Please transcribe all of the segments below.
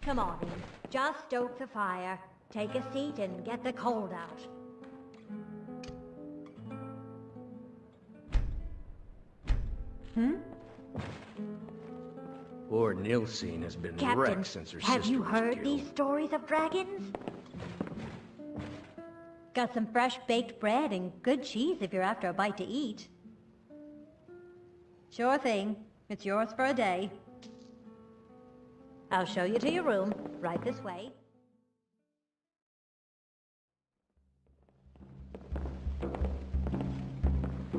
Come on in. Just stoke the fire. Take a seat and get the cold out. Poor Nilsine has been wrecked since her sister have you was heard killed. these stories of dragons? Got some fresh baked bread and good cheese if you're after a bite to eat. Sure thing. It's yours for a day. I'll show you to your room, right this way.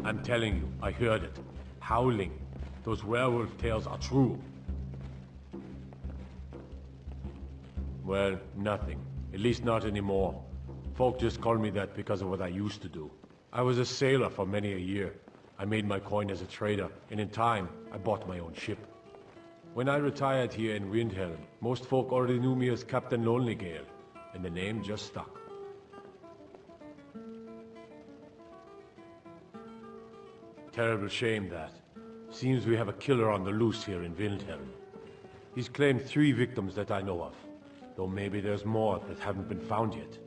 I'm telling you, I heard it. Howling. Those werewolf tales are true. Well, nothing. At least not anymore. Folk just call me that because of what I used to do. I was a sailor for many a year. I made my coin as a trader, and in time, I bought my own ship. When I retired here in Windhelm, most folk already knew me as Captain Lonelygale, and the name just stuck. Terrible shame that. Seems we have a killer on the loose here in Windhelm. He's claimed 3 victims that I know of, though maybe there's more that haven't been found yet.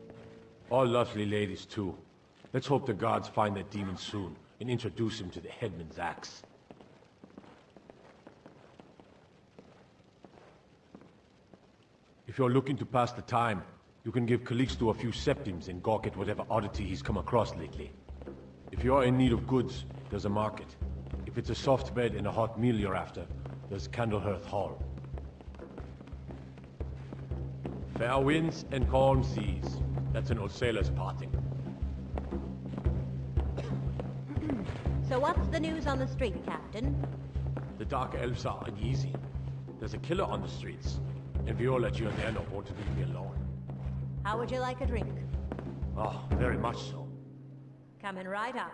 All lovely ladies too. Let's hope the gods find that demon soon, and introduce him to the headman's axe. If you're looking to pass the time, you can give Calixto a few septims and gawk at whatever oddity he's come across lately. If you're in need of goods, there's a market. If it's a soft bed and a hot meal you're after, there's Candlehearth Hall. Fair winds and calm seas. That's an old sailor's parting. So what's the news on the street, Captain? The Dark Elves are uneasy. There's a killer on the streets. And Viola, Giordano won't leave me alone. How would you like a drink? Oh, very much so. Coming right up.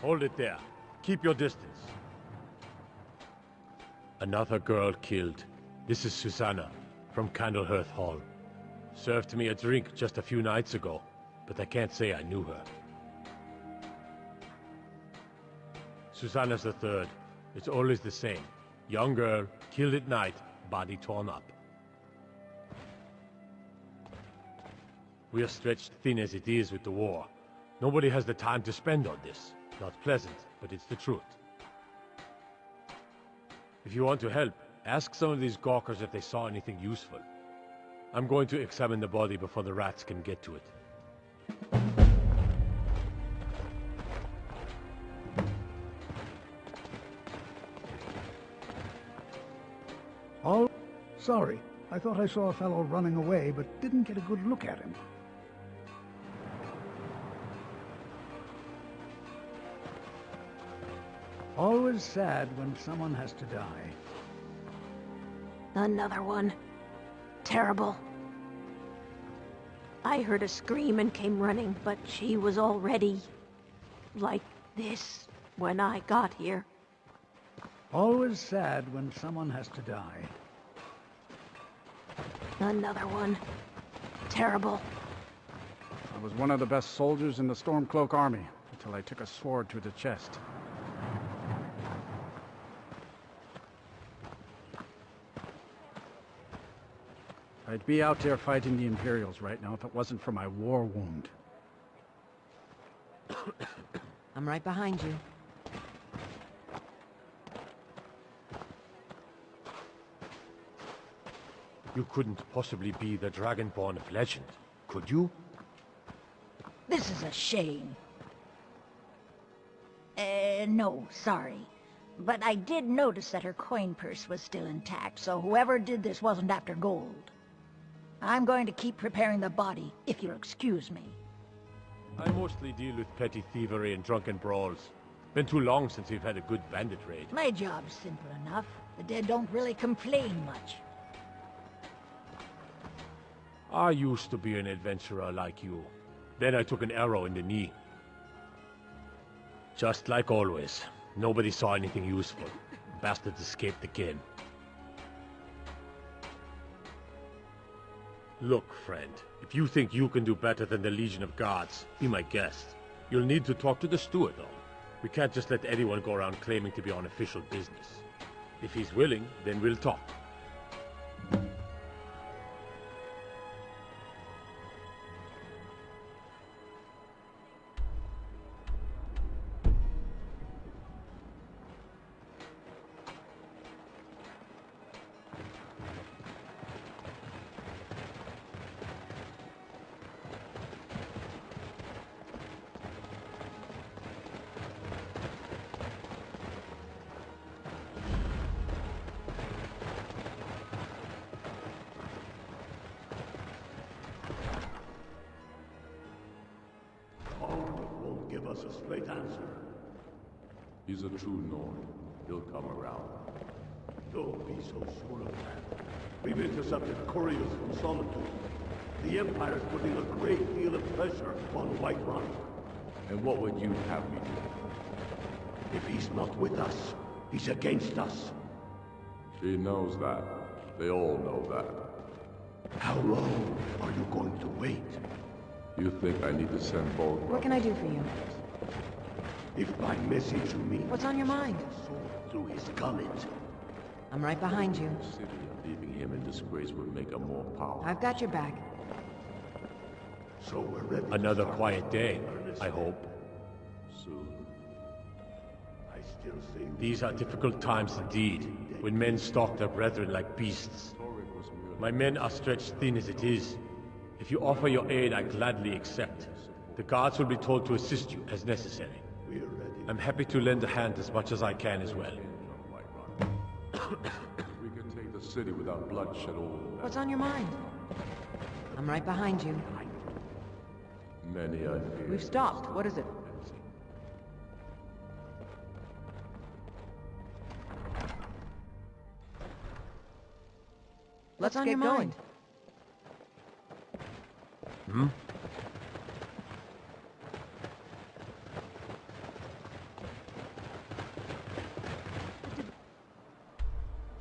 Hold it there. Keep your distance. Another girl killed. This is Susanna, from Candlehearth Hall. Served me a drink just a few nights ago, but I can't say I knew her. Susanna's the third. It's always the same. Young girl, killed at night, body torn up. We are stretched thin as it is with the war. Nobody has the time to spend on this. Not pleasant, but it's the truth. If you want to help, ask some of these gawkers if they saw anything useful. I'm going to examine the body before the rats can get to it. Oh, sorry. I thought I saw a fellow running away, but didn't get a good look at him. Always sad when someone has to die. Another one. Terrible. I heard a scream and came running, but she was already like this when I got here. Always sad when someone has to die. Another one. Terrible. I was one of the best soldiers in the Stormcloak army, until I took a sword to the chest. I'd be out there fighting the Imperials right now if it wasn't for my war wound. I'm right behind you. You couldn't possibly be the Dragonborn of legend, could you? This is a shame. No, sorry. But I did notice that her coin purse was still intact, so whoever did this wasn't after gold. I'm going to keep preparing the body, if you'll excuse me. I mostly deal with petty thievery and drunken brawls. Been too long since we've had a good bandit raid. My job's simple enough. The dead don't really complain much. I used to be an adventurer like you. Then I took an arrow in the knee. Just like always, nobody saw anything useful. Bastards escaped again. Look, friend, if you think you can do better than the Legion of Guards, be my guest. You'll need to talk to the steward, though. We can't just let anyone go around claiming to be on official business. If he's willing, then we'll talk. Give us a straight answer. He's a true Nord. He'll come around. Don't be so sure of that. We've intercepted couriers from Solitude. The Empire's putting a great deal of pressure on Whiterun. And what would you have me do? If he's not with us, he's against us. She knows that. They all know that. How long are you going to wait? You think I need to send Volk? What can I do for you? If my message to me... What's on your mind? ...through his gullet. I'm right behind you. The city and leaving him in disgrace would make him more powerful. I've got your back. So we're ready. Another quiet day, I hope. Soon. I still say... These are difficult times indeed, when men stalk their brethren like beasts. My men are stretched thin as it is. If you offer your aid, I gladly accept. The guards will be told to assist you as necessary. I'm happy to lend a hand as much as I can as well. We can take the city without bloodshed all. What's on your mind? I'm right behind you. Many I fear. We've stopped. What is it? What's on your mind? Hmm?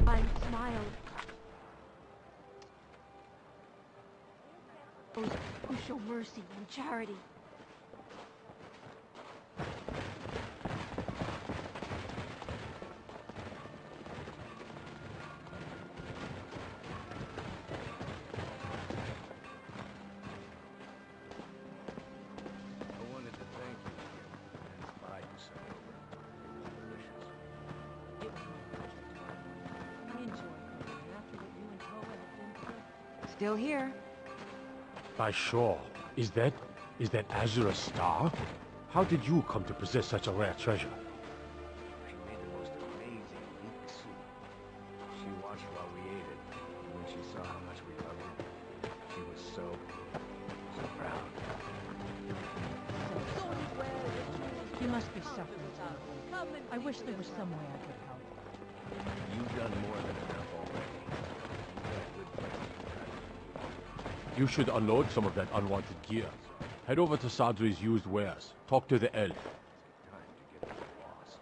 I smiled. Those who show mercy and charity. Still here. By shore. Is that Azure a star? How did you come to possess such a rare treasure? She made the most amazing meat soup. She watched while we ate it, and when she saw how much we loved it, she was so proud. You must be suffering. I wish there was some way I could help. You've done more than enough already. You should unload some of that unwanted gear. Head over to Sadri's used wares. Talk to the elf. Time to get to the boss.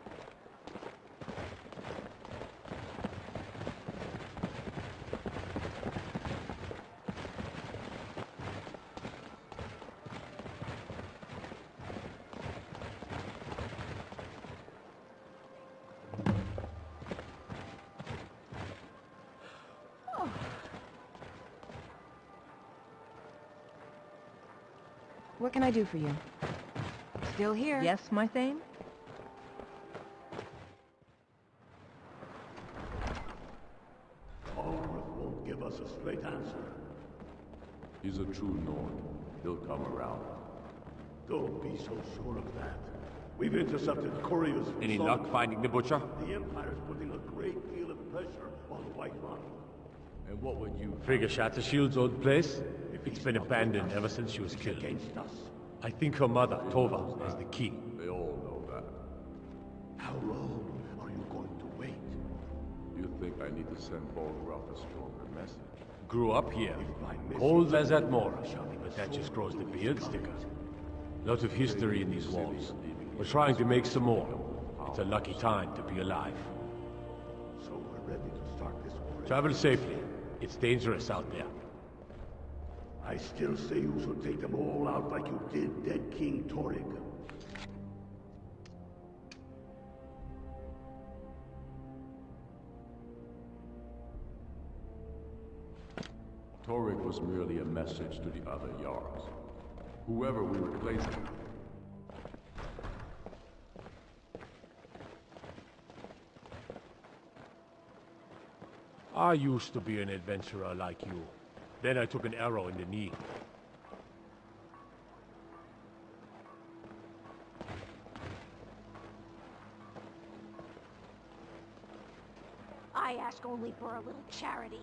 What can I do for you? Still here. Yes, my thane? Allworth won't give us a straight answer. He's a true Nord. He'll come around. Don't be so sure of that. We've intercepted couriers from Any Solitude. luck finding the butcher? The Empire's putting a great deal of pressure on Whiterun. And what would you... Frigga Shattershield's old place? It's been abandoned ever since she was He's killed. against us. I think her mother, Tova, has the key. They all know that. How long are you going to wait? You think I need to send Volgraf a stronger message? Grew up here. If my message Cold as that is Mora, but that just grows the beard thicker. Lot of history in these walls. We're trying to make some more. It's a lucky time to be alive. So we're ready to start this war. Travel safely. It's dangerous out there. I still say you should take them all out like you did dead King Torig. Torik was merely a message to the other Jarls. Whoever we replace him. I used to be an adventurer like you. Then I took an arrow in the knee. I ask only for a little charity.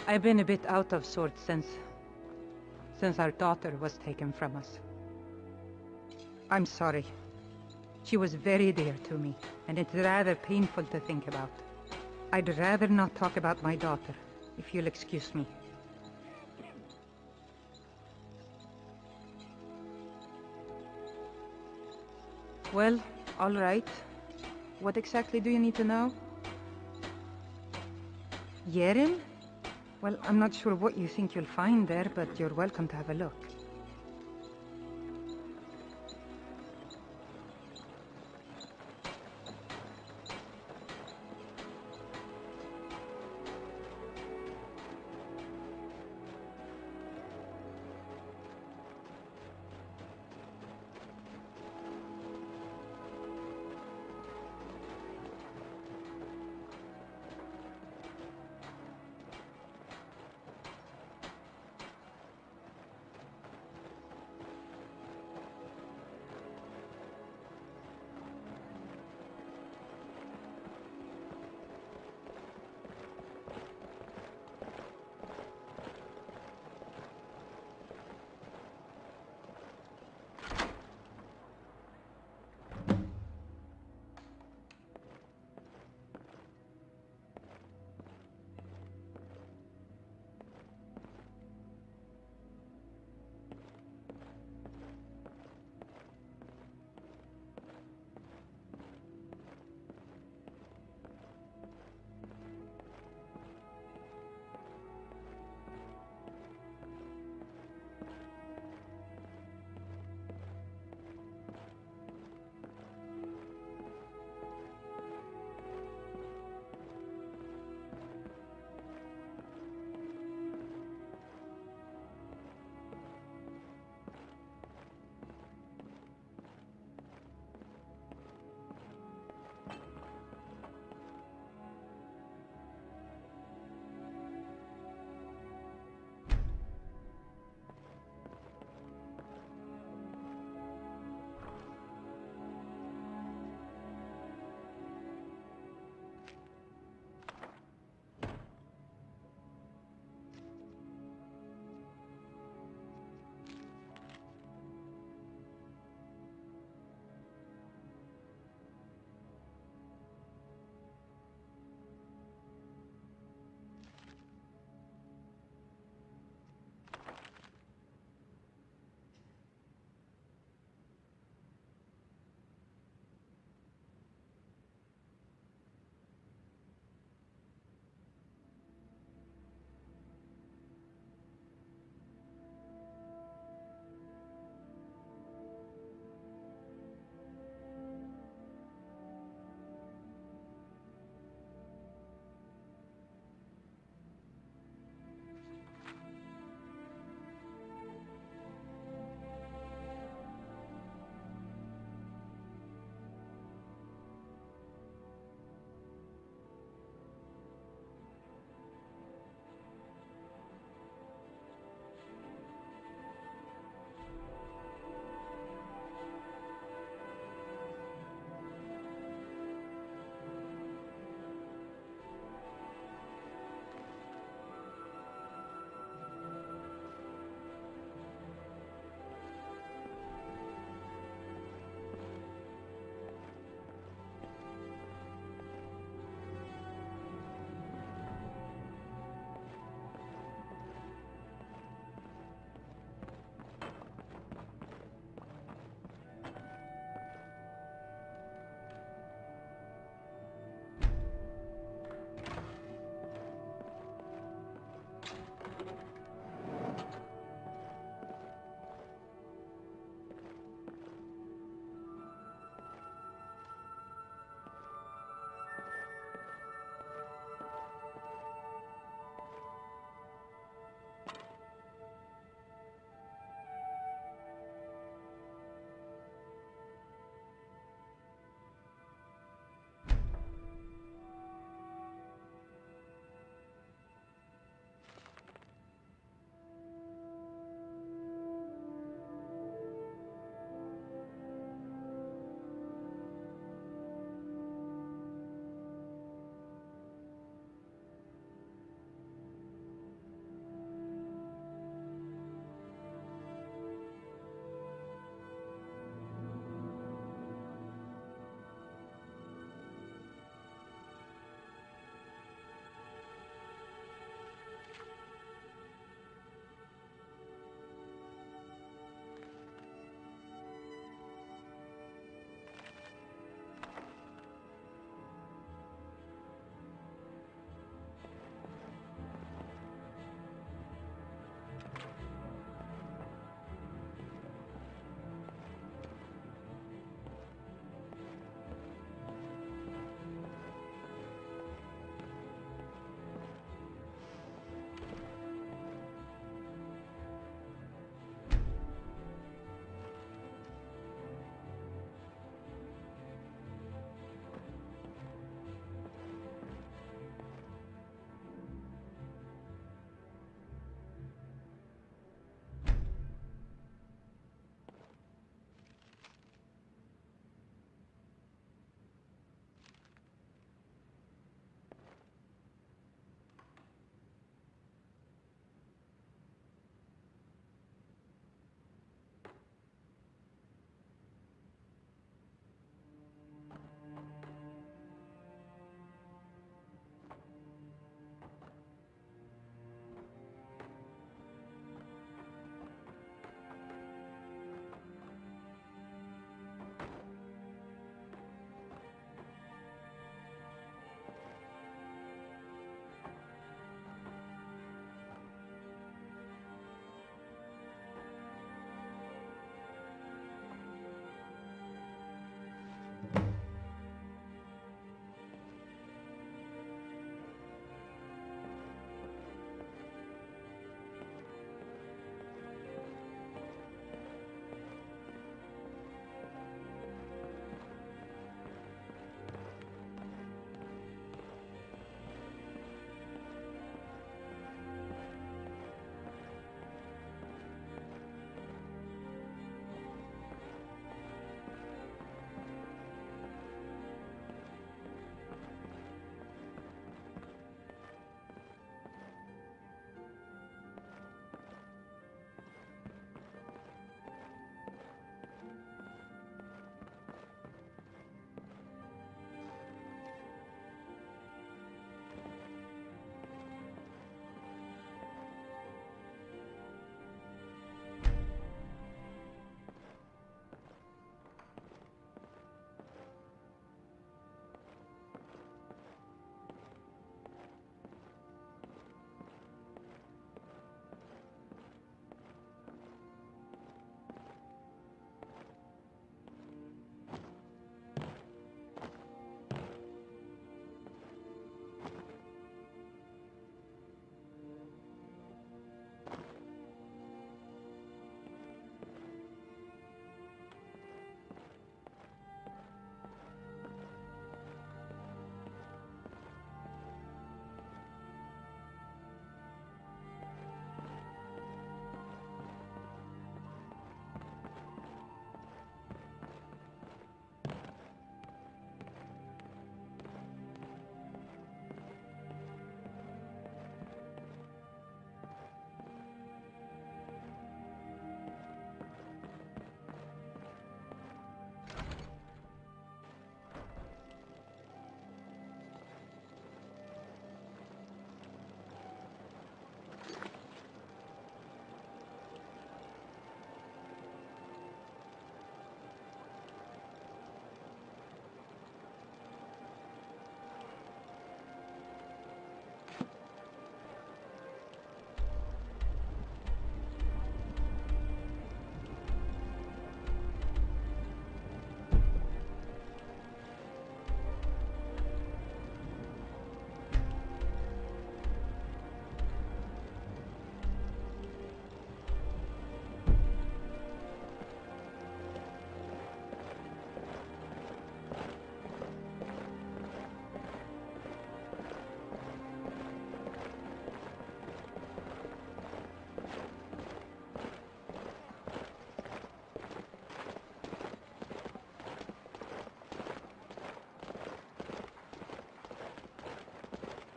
I've been a bit out of sorts since our daughter was taken from us. I'm sorry. She was very dear to me, and it's rather painful to think about. I'd rather not talk about my daughter, if you'll excuse me. Well, all right. What exactly do you need to know? SKYRIM? Well, I'm not sure what you think you'll find there, but you're welcome to have a look.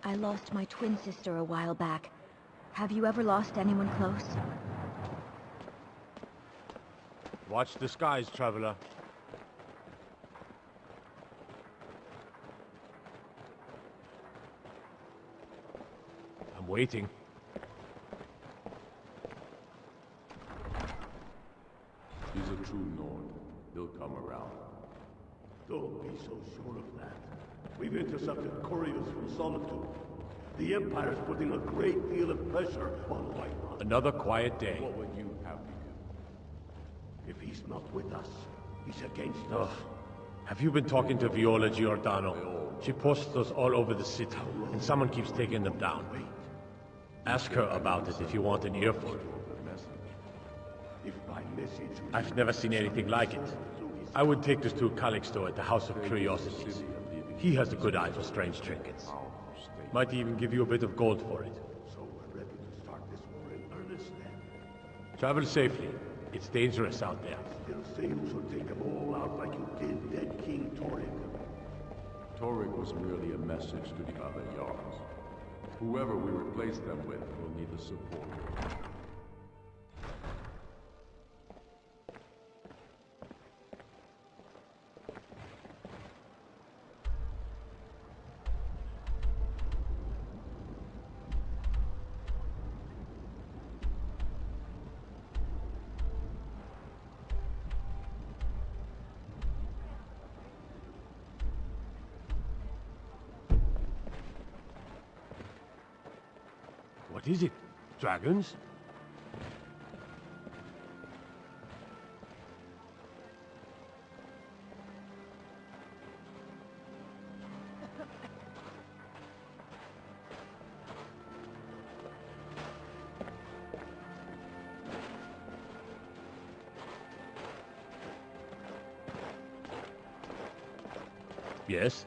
I lost my twin sister a while back. Have you ever lost anyone close? Watch the skies, traveler. I'm waiting. He's a true Nord. He'll come around. Don't be so sure of that. We've intercepted couriers from Solitude. The Empire's putting a great deal of pressure on Whiterun. Another quiet day. What would you have me do? If he's not with us, he's against Ugh. us. Have you been talking to Viola Giordano? She posts us all over the city, and someone keeps taking them down. Ask her about it if you want an earful. If by message... I've never seen anything like it. I would take this to Calixto at the House of Curiosities. He has a good eye for strange trinkets. Might even give you a bit of gold for it. So we're ready to start this war in earnest then. Travel safely. It's dangerous out there. Still say you should take them all out like you did dead King Torik. Torik was merely a message to the other Jarls. Whoever we replace them with will need the support. What is it? Dragons? Yes?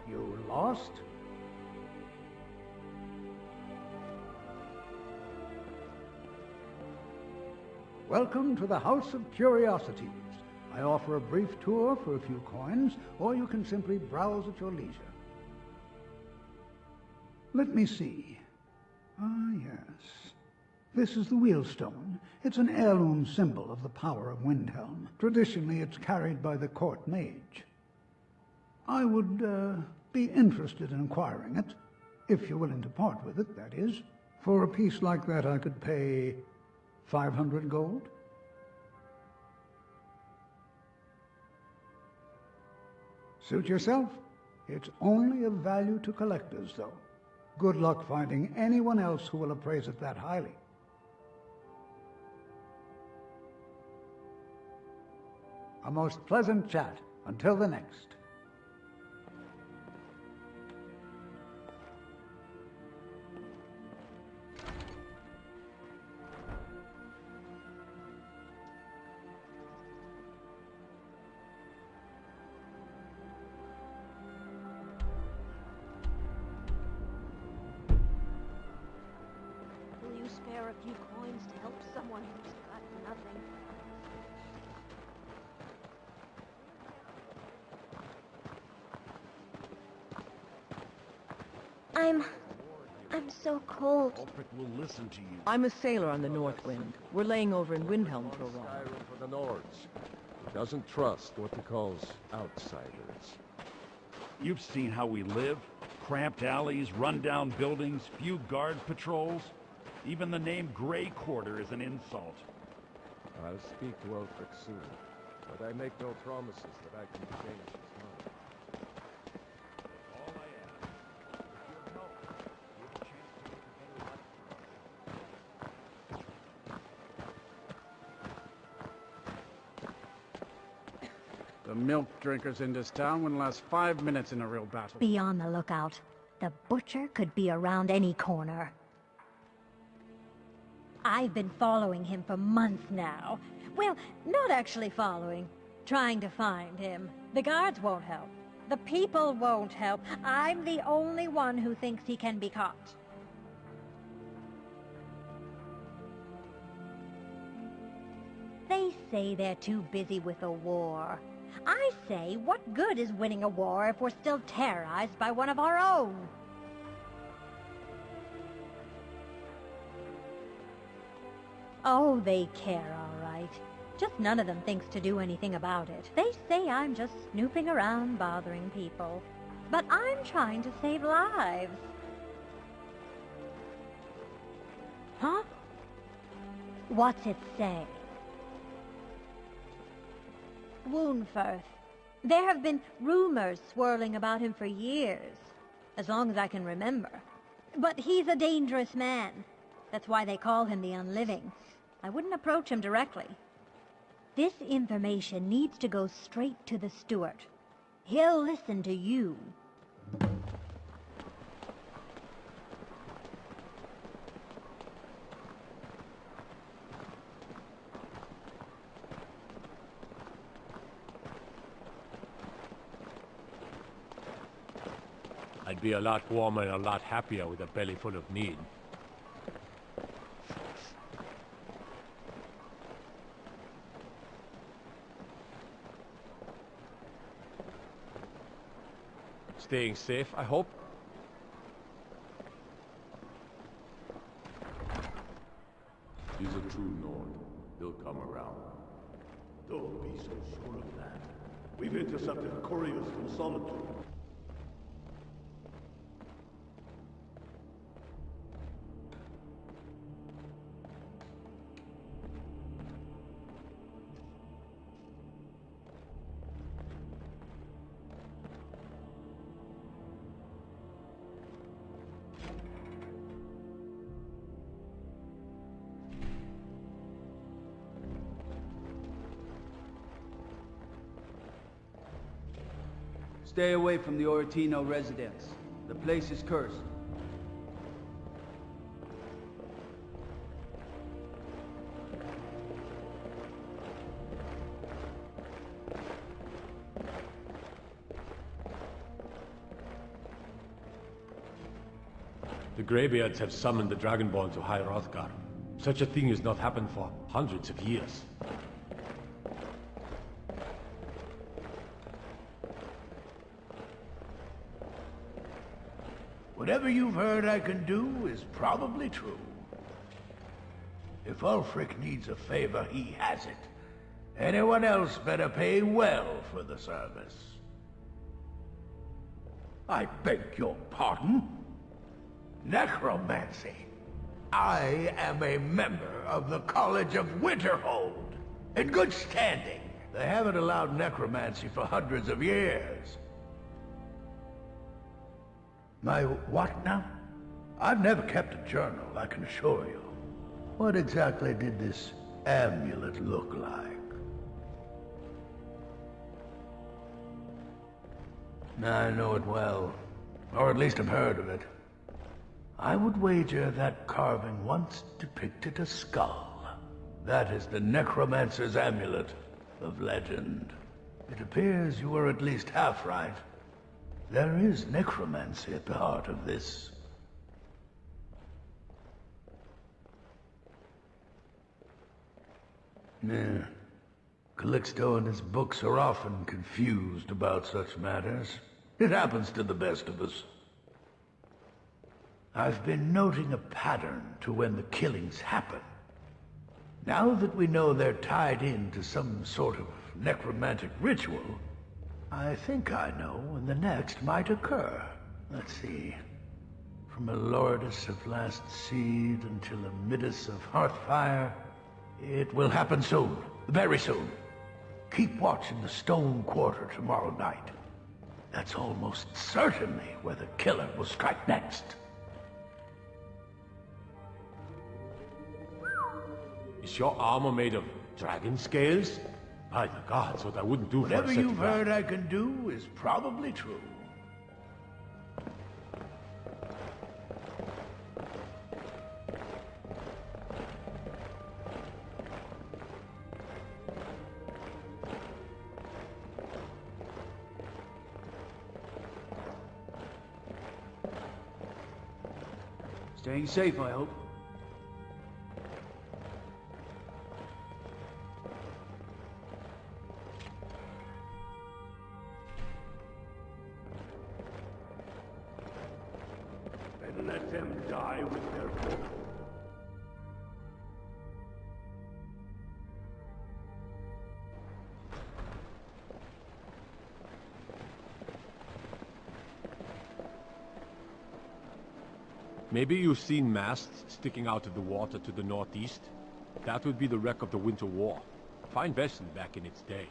You lost? Welcome to the House of Curiosities. I offer a brief tour for a few coins, or you can simply browse at your leisure. Let me see. Ah, yes. This is the Wheelstone. It's an heirloom symbol of the power of Windhelm. Traditionally, it's carried by the court mage. I would be interested in acquiring it, if you're willing to part with it, that is. For a piece like that, I could pay 500 gold. Suit yourself. It's only of value to collectors, though. Good luck finding anyone else who will appraise it that highly. A most pleasant chat. Until the next. Will you spare a few coins to help someone who's got nothing? I'm so cold. Ulfric will listen to you. I'm a sailor on the North Wind. We're laying over in Windhelm for a while. SKYRIM for the Nords. He doesn't trust what he calls outsiders. You've seen how we live. Cramped alleys, rundown buildings, few guard patrols. Even the name Grey Quarter is an insult. I'll speak to Ulfric soon, but I make no promises that I can change his mind. All I ask, with your help, you have a chance to make a better life. The milk drinkers in this town wouldn't last 5 minutes in a real battle. Be on the lookout. The butcher could be around any corner. I've been following him for months now. Well, not actually following. Trying to find him. The guards won't help. The people won't help. I'm the only one who thinks he can be caught. say they're too busy with a war. I say, what good is winning a war if we're still terrorized by one of our own? Oh, they care, all right. Just none of them thinks to do anything about it. They say I'm just snooping around bothering people. But I'm trying to save lives. Huh? What's it say? Woundfirth. There have been rumors swirling about him for years, as long as I can remember. But he's a dangerous man. That's why they call him the Unliving. I wouldn't approach him directly. This information needs to go straight to the steward. He'll listen to you. I'd be a lot warmer and a lot happier with a belly full of meat. Staying safe, I hope. He's a true Nord. He'll come around. Don't be so sure of that. We've intercepted couriers from Solitude. Stay away from the Oratino residence. The place is cursed. The Greybeards have summoned the Dragonborn to High Hrothgar. Such a thing has not happened for hundreds of years. Whatever you've heard I can do is probably true. If Ulfric needs a favor, he has it. Anyone else better pay well for the service. I beg your pardon? Necromancy. I am a member of the College of Winterhold, in good standing. They haven't allowed necromancy for hundreds of years. My what now? I've never kept a journal, I can assure you. What exactly did this amulet look like? I know it well, or at least I've heard of it. I would wager that carving once depicted a skull. That is the necromancer's amulet of legend. It appears you were at least half right. There is necromancy at the heart of this. Yeah. Calixto and his books are often confused about such matters. It happens to the best of us. I've been noting a pattern to when the killings happen. Now that we know they're tied into some sort of necromantic ritual, I think I know when the next might occur. Let's see. From Elordis of Last Seed until Amidus of Hearthfire, it will happen soon. Very soon. Keep watch in the Stone Quarter tomorrow night. That's almost certainly where the killer will strike next. Is your armor made of dragon scales? By the gods, what I wouldn't do Whatever for a set you've of that. heard I can do is probably true. Staying safe, I hope. Let them die with their folk. Maybe you've seen masts sticking out of the water to the northeast? That would be the wreck of the Winter War. Fine vessel back in its day.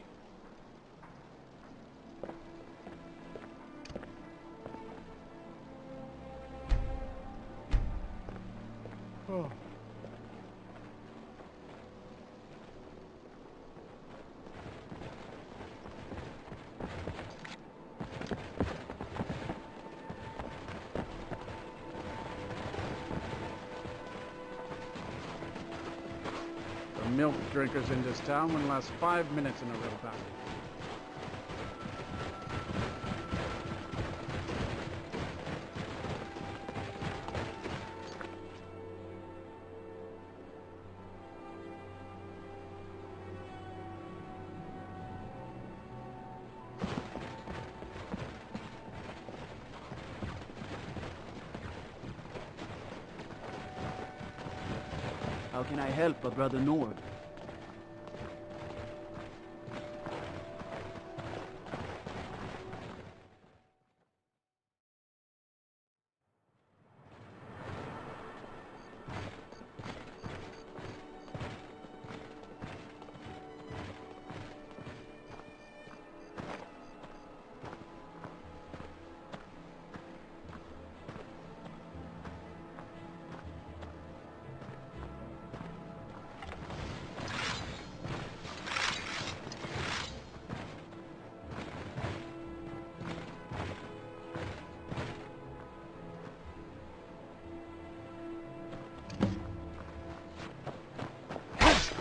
Oh. The milk drinkers in this town wouldn't last 5 minutes in a real battle. How can I help a brother Nord?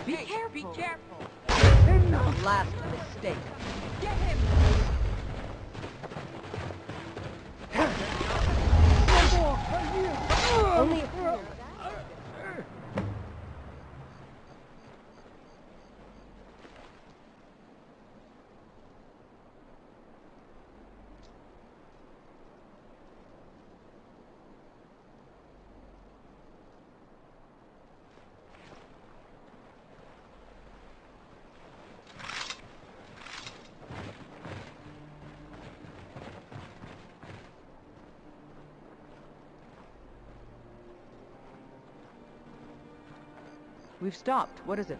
Be careful! Be careful! Last mistake. Get him! Only a few. We've stopped. What is it?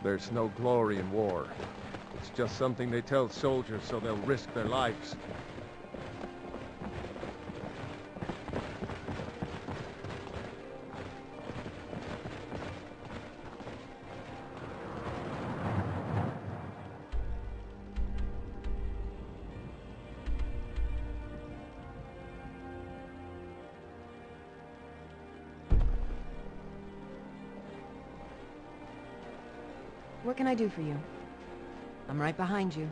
There's no glory in war. It's just something they tell soldiers so they'll risk their lives. What can I do for you? I'm right behind you.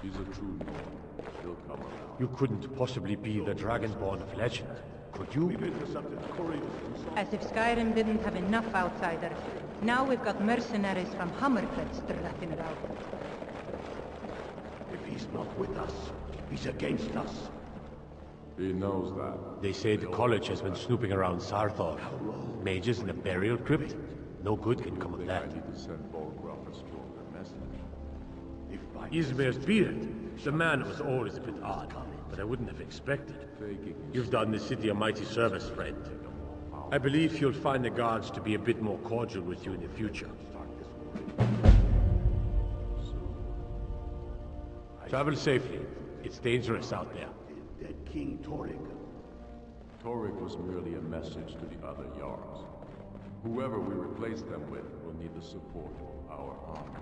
He's a true Nord. He'll come around. You couldn't possibly be the Dragonborn of legend, could you? As if Skyrim didn't have enough outsiders. Now we've got mercenaries from Hammerfell strutting around. If he's not with us, he's against us. He knows that. They say the college has been snooping around Sarthor. Mages in a burial crypt? No good can come of that. I need to send Volgraf a stronger message. Izmir's beard. The man was always a bit odd, but I wouldn't have expected. You've done the city a mighty service, friend. I believe you'll find the guards to be a bit more cordial with you in the future. Travel safely. It's dangerous out there. Dead King Torrig. Torek was merely a message to the other Jarls. Whoever we replace them with will need the support of our army.